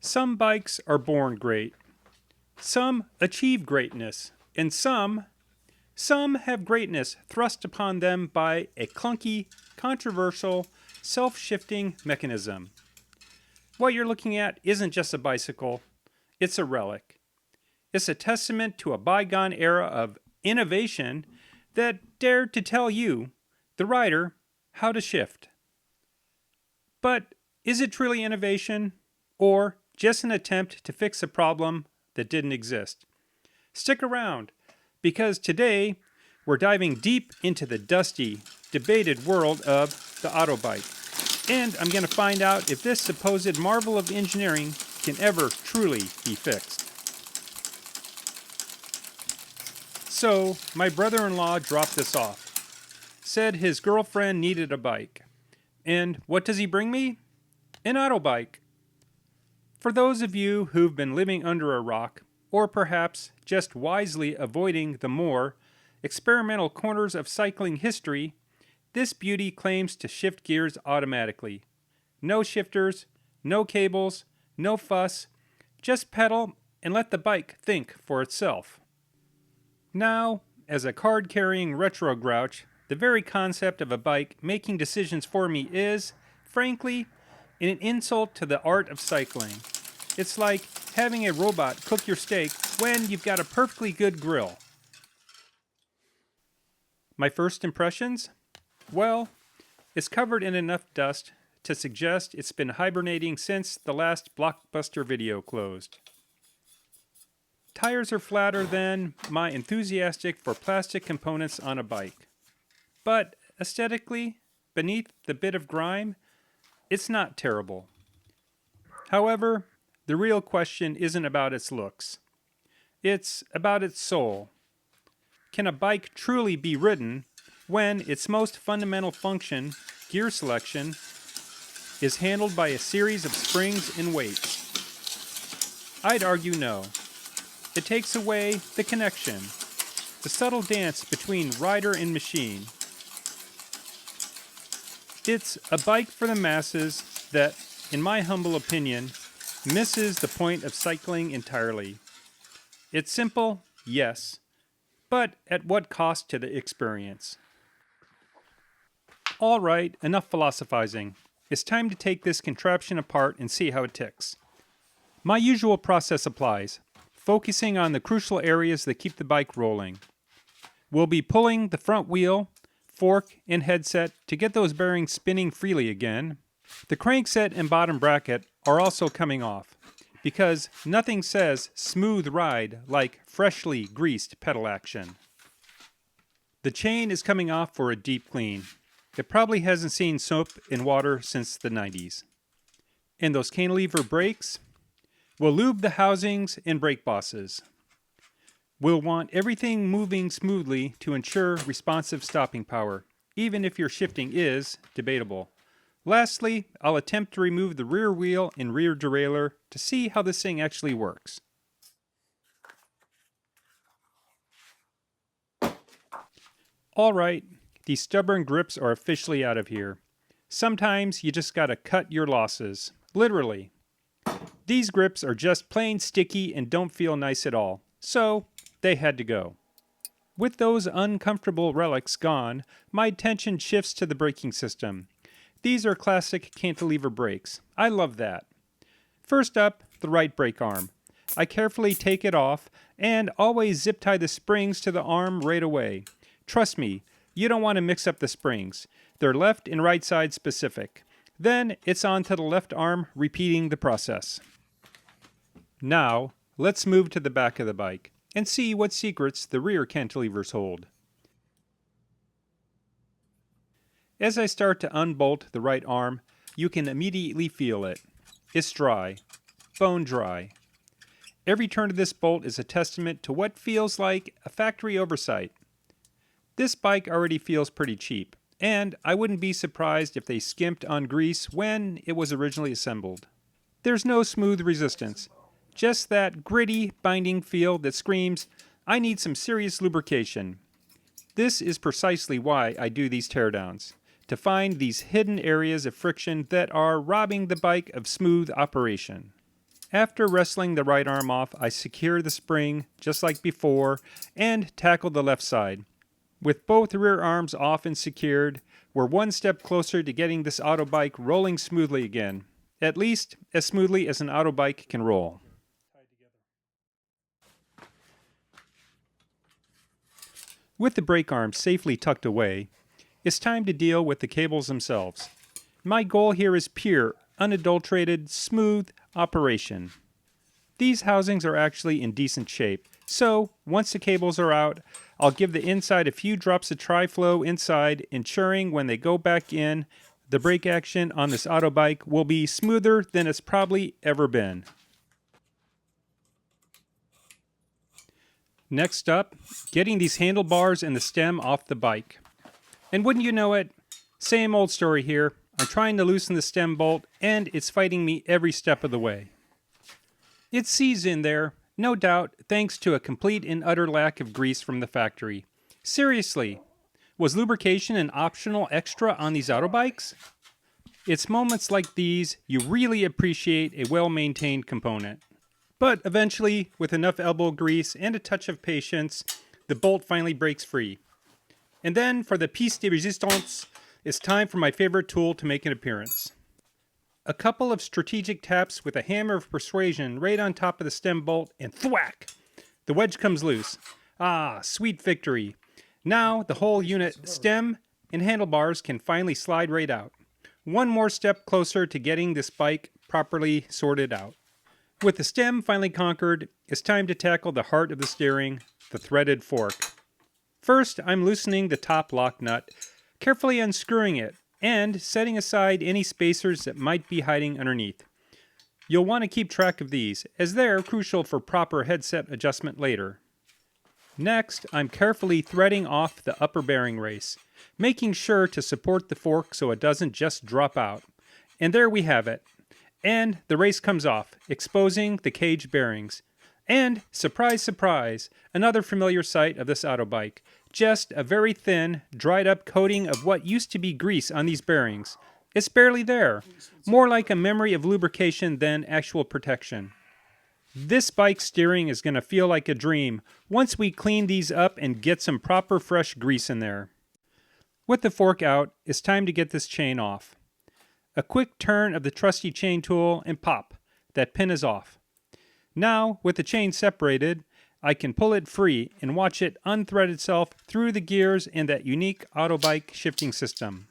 Some bikes are born great, some achieve greatness, and some have greatness thrust upon them by a clunky, controversial, self-shifting mechanism. What you're looking at isn't just a bicycle, it's a relic. It's a testament to a bygone era of innovation that dared to tell you, the rider, how to shift. But is it truly innovation? Or just an attempt to fix a problem that didn't exist? Stick around, because today we're diving deep into the dusty, debated world of the Autobike. And I'm going to find out if this supposed marvel of engineering can ever truly be fixed. So, my brother-in-law dropped this off. Said his girlfriend needed a bike. And what does he bring me? An Autobike. For those of you who've been living under a rock, or perhaps just wisely avoiding the more experimental corners of cycling history, this beauty claims to shift gears automatically. No shifters, no cables, no fuss, just pedal and let the bike think for itself. Now, as a card-carrying retro-grouch, the very concept of a bike making decisions for me is, frankly, an insult to the art of cycling. It's like having a robot cook your steak when you've got a perfectly good grill. My first impressions? Well, it's covered in enough dust to suggest it's been hibernating since the last Blockbuster video closed. Tires are flatter than my enthusiastic for plastic components on a bike. But aesthetically, beneath the bit of grime, it's not terrible. However, the real question isn't about its looks. It's about its soul. Can a bike truly be ridden when its most fundamental function, gear selection, is handled by a series of springs and weights? I'd argue no. It takes away the connection, the subtle dance between rider and machine. It's a bike for the masses that, in my humble opinion, misses the point of cycling entirely. It's simple, yes, but at what cost to the experience? All right, enough philosophizing. It's time to take this contraption apart and see how it ticks. My usual process applies, focusing on the crucial areas that keep the bike rolling. We'll be pulling the front wheel, fork, and headset to get those bearings spinning freely again. The crankset and bottom bracket are also coming off, because nothing says smooth ride like freshly greased pedal action. The chain is coming off for a deep clean. It probably hasn't seen soap and water since the 90s. And those cantilever brakes? We'll lube the housings and brake bosses. We'll want everything moving smoothly to ensure responsive stopping power, even if your shifting is debatable. Lastly, I'll attempt to remove the rear wheel and rear derailleur to see how this thing actually works. Alright, these stubborn grips are officially out of here. Sometimes you just gotta cut your losses. Literally. These grips are just plain sticky and don't feel nice at all, so they had to go. With those uncomfortable relics gone, my attention shifts to the braking system. These are classic cantilever brakes. I love that. First up, the right brake arm. I carefully take it off and always zip tie the springs to the arm right away. Trust me, you don't want to mix up the springs. They're left and right side specific. Then it's on to the left arm, repeating the process. Now, let's move to the back of the bike and see what secrets the rear cantilevers hold. As I start to unbolt the right arm, you can immediately feel it. It's dry, bone dry. Every turn of this bolt is a testament to what feels like a factory oversight. This bike already feels pretty cheap, and I wouldn't be surprised if they skimped on grease when it was originally assembled. There's no smooth resistance, just that gritty, binding feel that screams, I need some serious lubrication. This is precisely why I do these teardowns, to find these hidden areas of friction that are robbing the bike of smooth operation. After wrestling the right arm off, I secure the spring just like before and tackle the left side. With both rear arms off and secured, we're one step closer to getting this Autobike rolling smoothly again. At least as smoothly as an Autobike can roll. With the brake arms safely tucked away, it's time to deal with the cables themselves. My goal here is pure, unadulterated, smooth operation. These housings are actually in decent shape, so once the cables are out, I'll give the inside a few drops of tri-flow inside, ensuring when they go back in, the brake action on this Autobike will be smoother than it's probably ever been. Next up, getting these handlebars and the stem off the bike. And wouldn't you know it, same old story here. I'm trying to loosen the stem bolt and it's fighting me every step of the way. It seized in there, no doubt, thanks to a complete and utter lack of grease from the factory. Seriously, was lubrication an optional extra on these Autobikes? It's moments like these you really appreciate a well-maintained component. But eventually, with enough elbow grease and a touch of patience, the bolt finally breaks free. And then, for the piece de resistance, it's time for my favorite tool to make an appearance. A couple of strategic taps with a hammer of persuasion right on top of the stem bolt, and thwack! The wedge comes loose. Ah, sweet victory. Now the whole unit, stem and handlebars, can finally slide right out. One more step closer to getting this bike properly sorted out. With the stem finally conquered, it's time to tackle the heart of the steering, the threaded fork. First, I'm loosening the top lock nut, carefully unscrewing it, and setting aside any spacers that might be hiding underneath. You'll want to keep track of these, as they're crucial for proper headset adjustment later. Next, I'm carefully threading off the upper bearing race, making sure to support the fork so it doesn't just drop out. And there we have it. And the race comes off, exposing the cage bearings. And, surprise, surprise, another familiar sight of this Autobike. Just a very thin, dried-up coating of what used to be grease on these bearings. It's barely there. More like a memory of lubrication than actual protection. This bike steering is going to feel like a dream once we clean these up and get some proper fresh grease in there. With the fork out, it's time to get this chain off. A quick turn of the trusty chain tool and pop, that pin is off. Now, with the chain separated, I can pull it free and watch it unthread itself through the gears and that unique Autobike shifting system.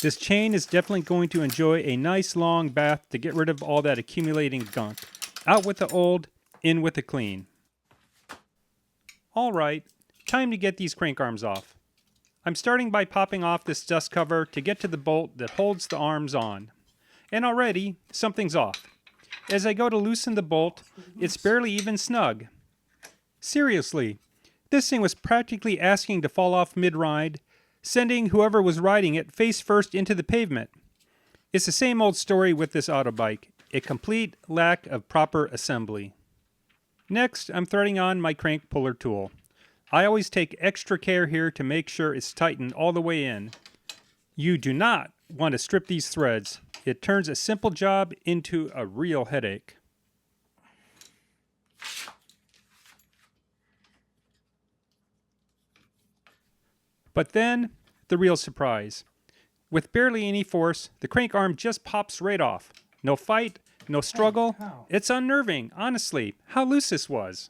This chain is definitely going to enjoy a nice long bath to get rid of all that accumulating gunk. Out with the old, in with the clean. Alright, time to get these crank arms off. I'm starting by popping off this dust cover to get to the bolt that holds the arms on. And already, something's off. As I go to loosen the bolt, it's barely even snug. Seriously, this thing was practically asking to fall off mid-ride, sending whoever was riding it face first into the pavement. It's the same old story with this Autobike, a complete lack of proper assembly. Next, I'm threading on my crank puller tool. I always take extra care here to make sure it's tightened all the way in. You do not want to strip these threads. It turns a simple job into a real headache. But then, the real surprise. With barely any force, the crank arm just pops right off. No fight, no struggle. It's unnerving, honestly, how loose this was.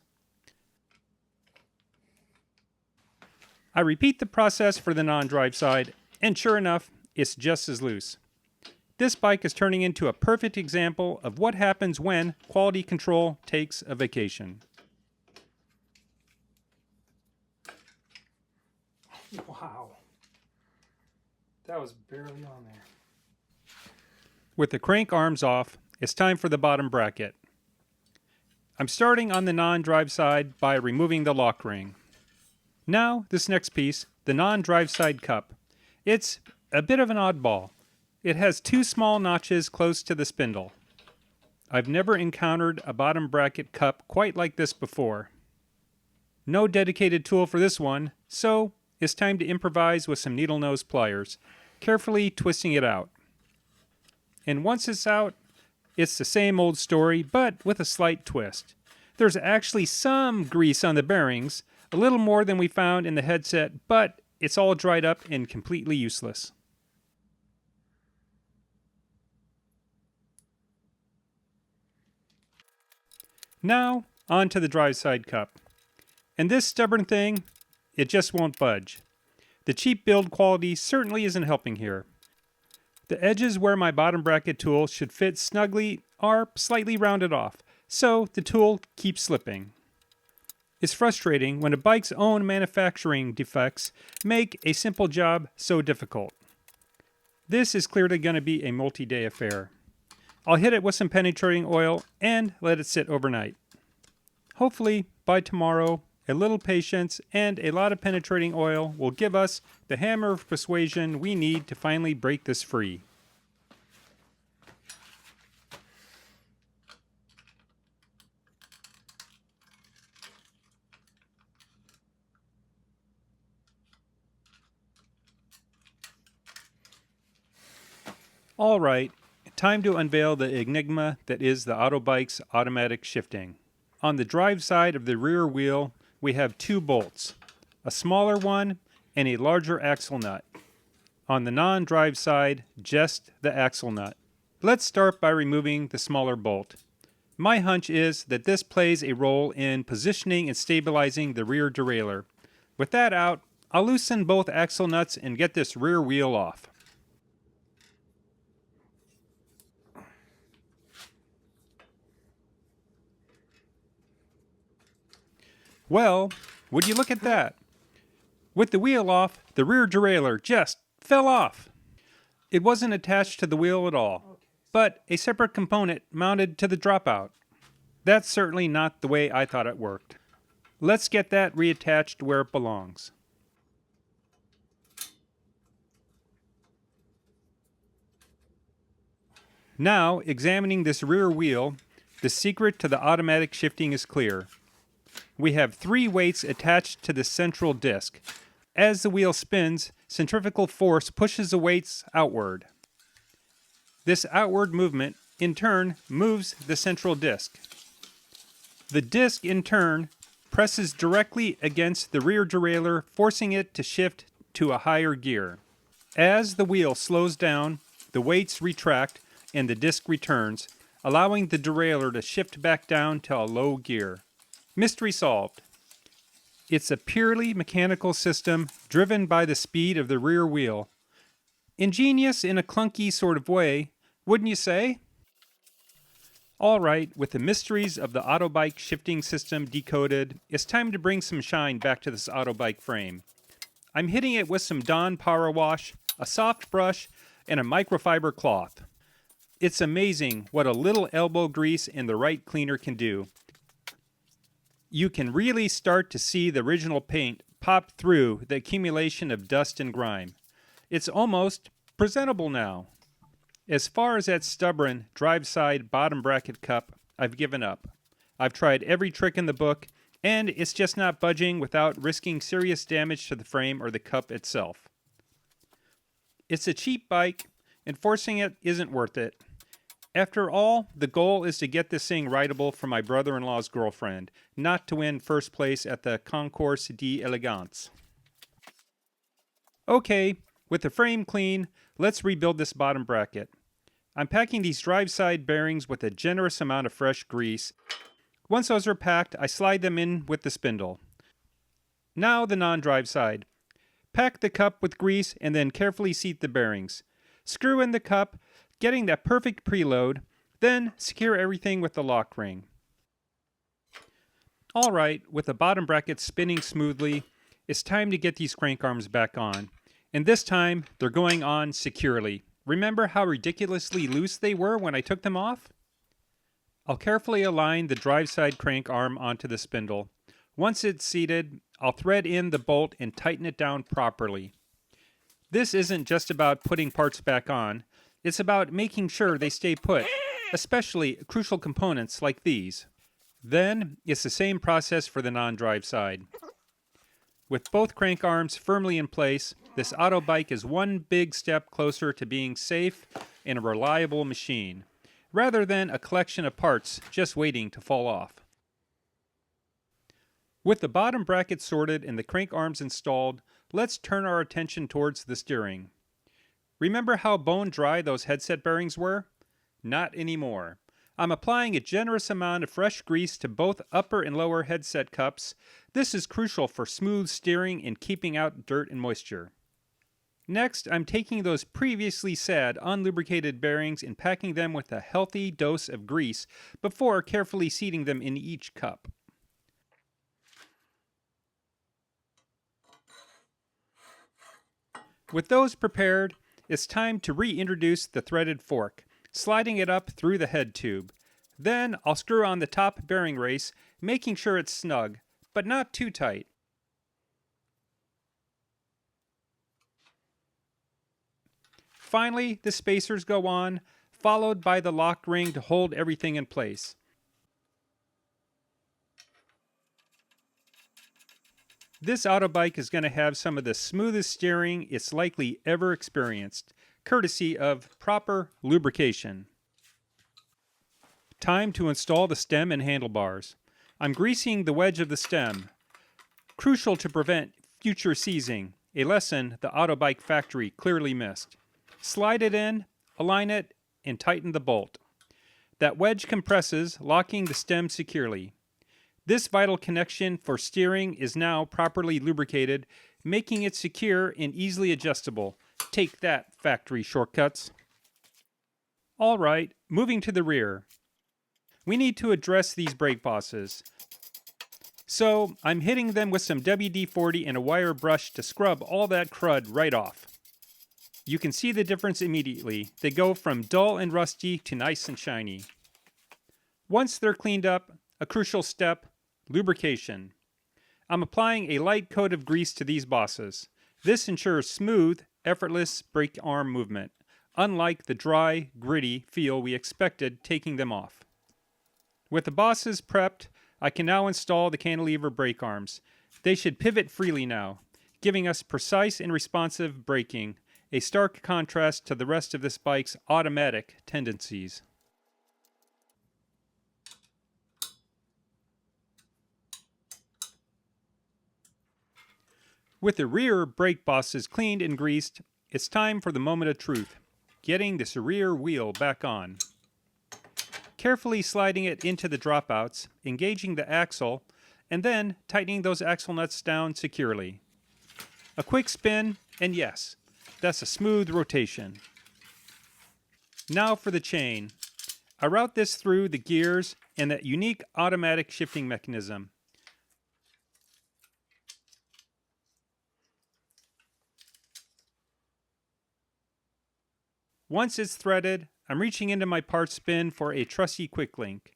I repeat the process for the non-drive side, and sure enough, it's just as loose. This bike is turning into a perfect example of what happens when quality control takes a vacation. Wow. That was barely on there. With the crank arms off, it's time for the bottom bracket. I'm starting on the non-drive side by removing the lock ring. Now, this next piece, the non-drive side cup. It's a bit of an oddball. It has two small notches close to the spindle. I've never encountered a bottom bracket cup quite like this before. No dedicated tool for this one, so it's time to improvise with some needle nose pliers, carefully twisting it out. And once it's out, It's the same old story, but with a slight twist. There's actually some grease on the bearings, a little more than we found in the headset, but it's all dried up and completely useless. Now, on to the drive side cup. And this stubborn thing, it just won't budge. The cheap build quality certainly isn't helping here. The edges where my bottom bracket tool should fit snugly are slightly rounded off, so the tool keeps slipping. It's frustrating when a bike's own manufacturing defects make a simple job so difficult. This is clearly going to be a multi-day affair. I'll hit it with some penetrating oil and let it sit overnight. Hopefully, by tomorrow, a little patience and a lot of penetrating oil will give us the hammer of persuasion we need to finally break this free. All right, time to unveil the enigma that is the Autobike's automatic shifting. On the drive side of the rear wheel, we have two bolts, a smaller one and a larger axle nut. On the non-drive side, just the axle nut. Let's start by removing the smaller bolt. My hunch is that this plays a role in positioning and stabilizing the rear derailleur. With that out, I'll loosen both axle nuts and get this rear wheel off. Well, would you look at that? With the wheel off, the rear derailleur just fell off. It wasn't attached to the wheel at all, but a separate component mounted to the dropout. That's certainly not the way I thought it worked. Let's get that reattached where it belongs. Now, examining this rear wheel, the secret to the automatic shifting is clear. We have 3 weights attached to the central disc. As the wheel spins, centrifugal force pushes the weights outward. This outward movement, in turn, moves the central disc. The disc, in turn, presses directly against the rear derailleur, forcing it to shift to a higher gear. As the wheel slows down, the weights retract and the disc returns, allowing the derailleur to shift back down to a low gear. Mystery solved. It's a purely mechanical system driven by the speed of the rear wheel. Ingenious in a clunky sort of way, wouldn't you say? All right, with the mysteries of the Autobike shifting system decoded, it's time to bring some shine back to this Autobike frame. I'm hitting it with some Dawn Power Wash, a soft brush, and a microfiber cloth. It's amazing what a little elbow grease and the right cleaner can do. You can really start to see the original paint pop through the accumulation of dust and grime. It's almost presentable now. As far as that stubborn drive side bottom bracket cup, I've given up. I've tried every trick in the book, and it's just not budging without risking serious damage to the frame or the cup itself. It's a cheap bike, and forcing it isn't worth it. After all, the goal is to get this thing rideable for my brother-in-law's girlfriend, not to win first place at the Concours d'Elegance. Okay, with the frame clean, let's rebuild this bottom bracket. I'm packing these drive side bearings with a generous amount of fresh grease. Once those are packed, I slide them in with the spindle. Now the non-drive side. Pack the cup with grease and then carefully seat the bearings. Screw in the cup, getting that perfect preload, then secure everything with the lock ring. All right, with the bottom bracket spinning smoothly, it's time to get these crank arms back on. And this time, they're going on securely. Remember how ridiculously loose they were when I took them off? I'll carefully align the drive side crank arm onto the spindle. Once it's seated, I'll thread in the bolt and tighten it down properly. This isn't just about putting parts back on. It's about making sure they stay put, especially crucial components like these. Then, it's the same process for the non-drive side. With both crank arms firmly in place, this Autobike is one big step closer to being safe and a reliable machine. rather than a collection of parts just waiting to fall off. With the bottom bracket sorted and the crank arms installed, let's turn our attention towards the steering. Remember how bone dry those headset bearings were? Not anymore. I'm applying a generous amount of fresh grease to both upper and lower headset cups. This is crucial for smooth steering and keeping out dirt and moisture. Next, I'm taking those previously sad, unlubricated bearings and packing them with a healthy dose of grease before carefully seating them in each cup. With those prepared, it's time to reintroduce the threaded fork, sliding it up through the head tube. Then I'll screw on the top bearing race, making sure it's snug, but not too tight. Finally, the spacers go on, followed by the lock ring to hold everything in place. This Autobike is going to have some of the smoothest steering it's likely ever experienced, courtesy of proper lubrication. Time to install the stem and handlebars. I'm greasing the wedge of the stem, crucial to prevent future seizing, a lesson the Autobike factory clearly missed. Slide it in, align it, and tighten the bolt. That wedge compresses, locking the stem securely. This vital connection for steering is now properly lubricated, making it secure and easily adjustable. Take that, factory shortcuts. Alright, moving to the rear. We need to address these brake bosses. So, I'm hitting them with some WD-40 and a wire brush to scrub all that crud right off. You can see the difference immediately. They go from dull and rusty to nice and shiny. Once they're cleaned up, a crucial step, lubrication. I'm applying a light coat of grease to these bosses. This ensures smooth, effortless brake arm movement, unlike the dry, gritty feel we expected taking them off. With the bosses prepped, I can now install the cantilever brake arms. They should pivot freely now, giving us precise and responsive braking, a stark contrast to the rest of this bike's automatic tendencies. With the rear brake bosses cleaned and greased, it's time for the moment of truth, getting this rear wheel back on. Carefully sliding it into the dropouts, engaging the axle, and then tightening those axle nuts down securely. A quick spin, and yes, that's a smooth rotation. Now for the chain. I route this through the gears and that unique automatic shifting mechanism. Once it's threaded, I'm reaching into my parts bin for a trusty quick link.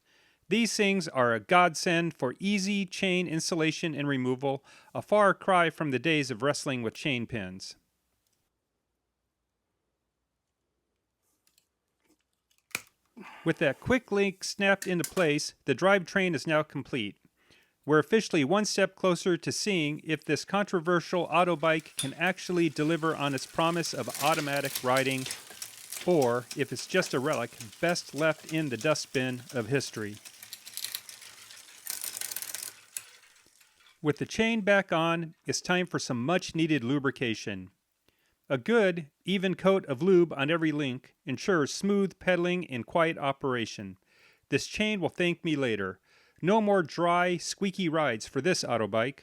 These things are a godsend for easy chain installation and removal, a far cry from the days of wrestling with chain pins. With that quick link snapped into place, the drivetrain is now complete. We're officially one step closer to seeing if this controversial Autobike can actually deliver on its promise of automatic riding, or if it's just a relic best left in the dustbin of history. With the chain back on, it's time for some much needed lubrication. A good, even coat of lube on every link ensures smooth pedaling and quiet operation. This chain will thank me later. No more dry, squeaky rides for this Autobike.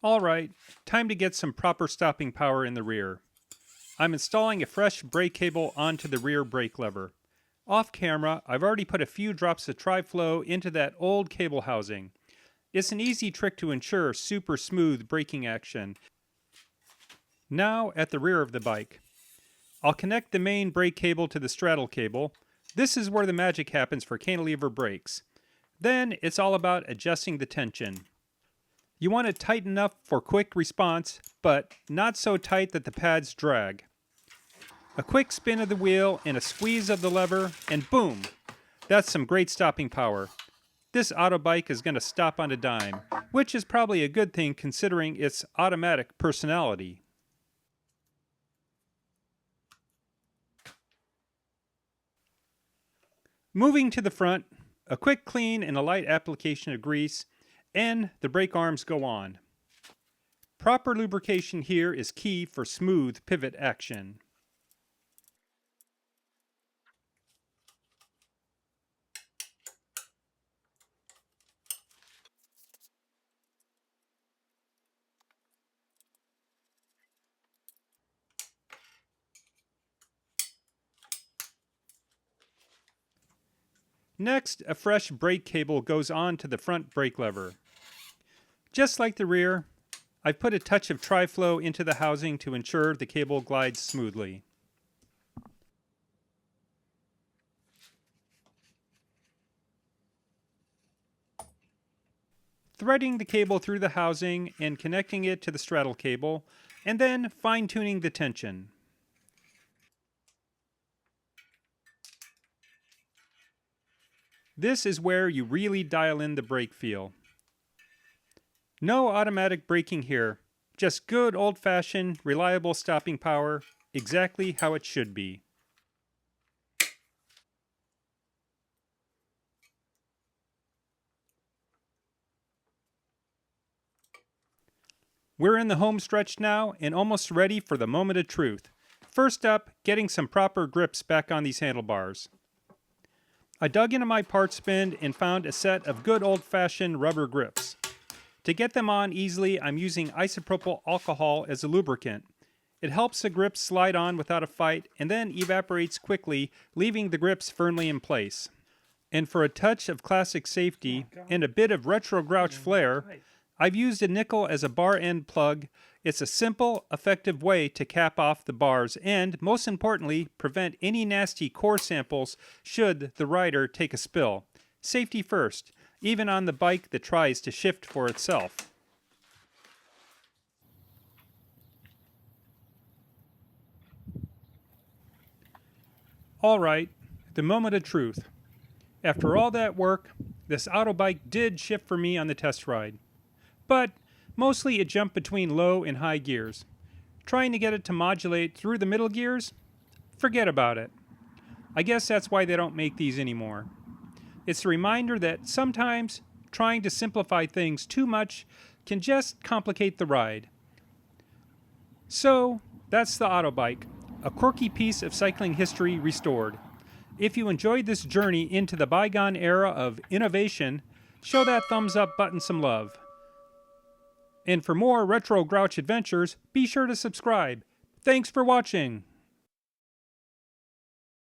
Alright, time to get some proper stopping power in the rear. I'm installing a fresh brake cable onto the rear brake lever. Off camera, I've already put a few drops of tri-flow into that old cable housing. It's an easy trick to ensure super smooth braking action. Now at the rear of the bike. I'll connect the main brake cable to the straddle cable. This is where the magic happens for cantilever brakes. Then it's all about adjusting the tension. You want it tight enough for quick response, but not so tight that the pads drag. A quick spin of the wheel and a squeeze of the lever, and boom! That's some great stopping power. This Autobike is going to stop on a dime, which is probably a good thing considering its automatic personality. Moving to the front, a quick clean and a light application of grease, and the brake arms go on. Proper lubrication here is key for smooth pivot action. Next, a fresh brake cable goes on to the front brake lever. Just like the rear, I've put a touch of tri-flow into the housing to ensure the cable glides smoothly. Threading the cable through the housing and connecting it to the straddle cable, and then fine-tuning the tension. This is where you really dial in the brake feel. No automatic braking here, just good old-fashioned, reliable stopping power, exactly how it should be. We're in the home stretch now and almost ready for the moment of truth. First up, getting some proper grips back on these handlebars. I dug into my parts bin and found a set of good old-fashioned rubber grips. To get them on easily, I'm using isopropyl alcohol as a lubricant. It helps the grips slide on without a fight and then evaporates quickly, leaving the grips firmly in place. And for a touch of classic safety and a bit of retro-grouch flair, I've used a nickel as a bar end plug. It's a simple, effective way to cap off the bars and, most importantly, prevent any nasty core samples should the rider take a spill. Safety first, even on the bike that tries to shift for itself. Alright, the moment of truth. After all that work, this Autobike did shift for me on the test ride. But mostly it jumped between low and high gears. Trying to get it to modulate through the middle gears? Forget about it. I guess that's why they don't make these anymore. It's a reminder that sometimes trying to simplify things too much can just complicate the ride. So, that's the Autobike, a quirky piece of cycling history restored. If you enjoyed this journey into the bygone era of innovation, show that thumbs up button some love. And for more retro-grouch adventures, be sure to subscribe. Thanks for watching!